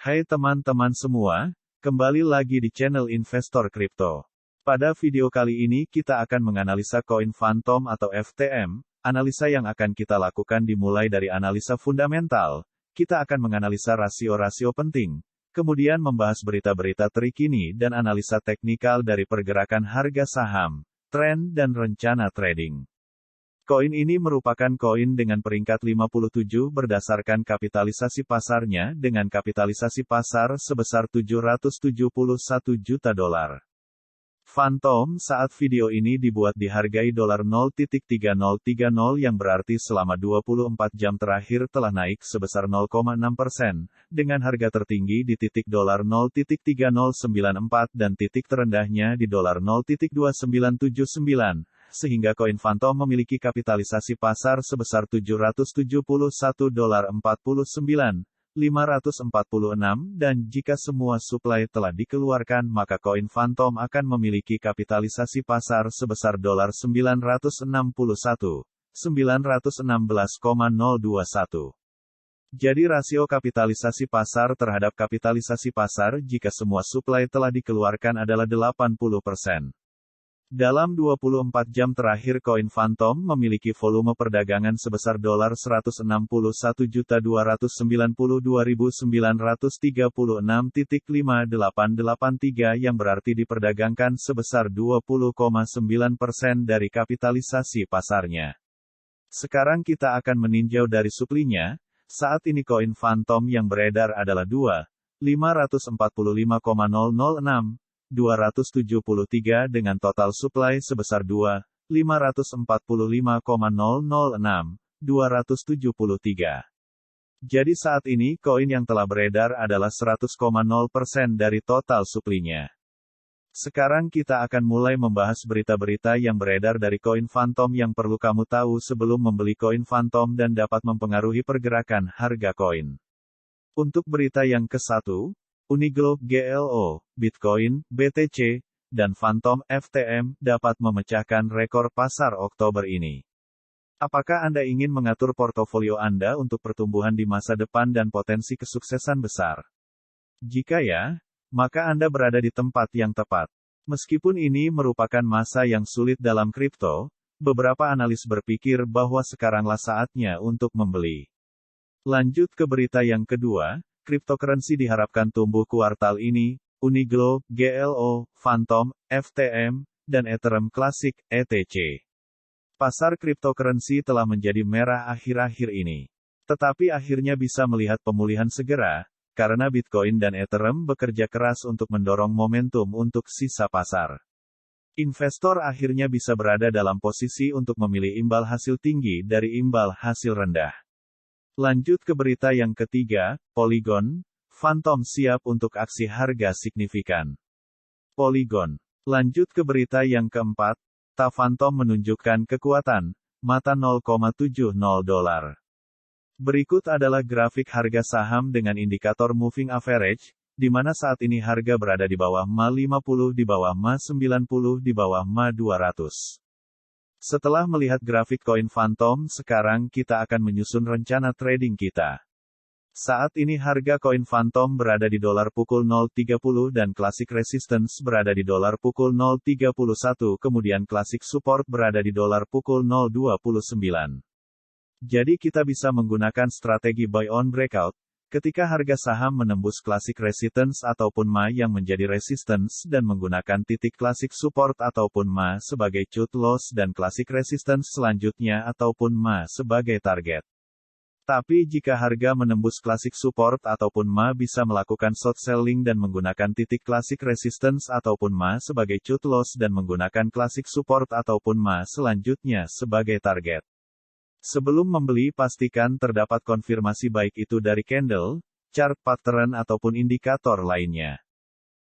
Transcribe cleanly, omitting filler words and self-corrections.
Hai teman-teman semua, kembali lagi di channel Investor Kripto. Pada video kali ini kita akan menganalisa koin Phantom atau FTM. Analisa yang akan kita lakukan dimulai dari analisa fundamental. Kita akan menganalisa rasio-rasio penting, kemudian membahas berita-berita terkini dan analisa teknikal dari pergerakan harga saham, tren dan rencana trading. Koin ini merupakan koin dengan peringkat 57 berdasarkan kapitalisasi pasarnya dengan kapitalisasi pasar sebesar 771 juta dolar. Phantom saat video ini dibuat dihargai $0.3030 yang berarti selama 24 jam terakhir telah naik sebesar 0,6%, dengan harga tertinggi di titik $0.3094 dan titik terendahnya di $0.2979. Sehingga koin Phantom memiliki kapitalisasi pasar sebesar $771.49.546 dan jika semua suplai telah dikeluarkan maka koin Phantom akan memiliki kapitalisasi pasar sebesar $961.916,021. Jadi rasio kapitalisasi pasar terhadap kapitalisasi pasar jika semua suplai telah dikeluarkan adalah 80%. Dalam 24 jam terakhir koin Phantom memiliki volume perdagangan sebesar $161.992.936.5883 yang berarti diperdagangkan sebesar 20,9% dari kapitalisasi pasarnya. Sekarang kita akan meninjau dari suplinya. Saat ini koin Phantom yang beredar adalah 2.545,006. 273 dengan total supply sebesar 2.545,006, 273. Jadi saat ini koin yang telah beredar adalah 100,0% dari total suplinya. Sekarang kita akan mulai membahas berita-berita yang beredar dari koin Phantom yang perlu kamu tahu sebelum membeli koin Phantom dan dapat mempengaruhi pergerakan harga koin. Untuk berita yang ke-1, Uniglobe GLO, Bitcoin, BTC, dan Phantom FTM dapat memecahkan rekor pasar Oktober ini. Apakah Anda ingin mengatur portofolio Anda untuk pertumbuhan di masa depan dan potensi kesuksesan besar? Jika ya, maka Anda berada di tempat yang tepat. Meskipun ini merupakan masa yang sulit dalam kripto, beberapa analis berpikir bahwa sekaranglah saatnya untuk membeli. Lanjut ke berita yang kedua. Cryptocurrency diharapkan tumbuh kuartal ini. Uniglobe, GLO, Phantom, FTM, dan Ethereum Classic, ETC. Pasar cryptocurrency telah menjadi merah akhir-akhir ini. Tetapi akhirnya bisa melihat pemulihan segera, karena Bitcoin dan Ethereum bekerja keras untuk mendorong momentum untuk sisa pasar. Investor akhirnya bisa berada dalam posisi untuk memilih imbal hasil tinggi dari imbal hasil rendah. Lanjut ke berita yang ketiga, Polygon, Phantom siap untuk aksi harga signifikan. Polygon. Lanjut ke berita yang keempat, Phantom menunjukkan kekuatan, mata $0,70. Berikut adalah grafik harga saham dengan indikator moving average, di mana saat ini harga berada di bawah MA50, di bawah MA90, di bawah MA200. Setelah melihat grafik koin Phantom, sekarang kita akan menyusun rencana trading kita. Saat ini harga koin Phantom berada di $0.30 dan Classic Resistance berada di $0.31, kemudian Classic Support berada di $0.29. Jadi kita bisa menggunakan strategi buy on breakout, ketika harga saham menembus Classic Resistance ataupun MA yang menjadi resistance dan menggunakan titik Classic Support ataupun MA sebagai cut loss dan Classic Resistance selanjutnya ataupun MA sebagai target. Tapi jika harga menembus Classic Support ataupun MA bisa melakukan short selling dan menggunakan titik Classic Resistance ataupun MA sebagai cut loss dan menggunakan Classic Support ataupun MA selanjutnya sebagai target. Sebelum membeli pastikan terdapat konfirmasi baik itu dari candle, chart pattern ataupun indikator lainnya.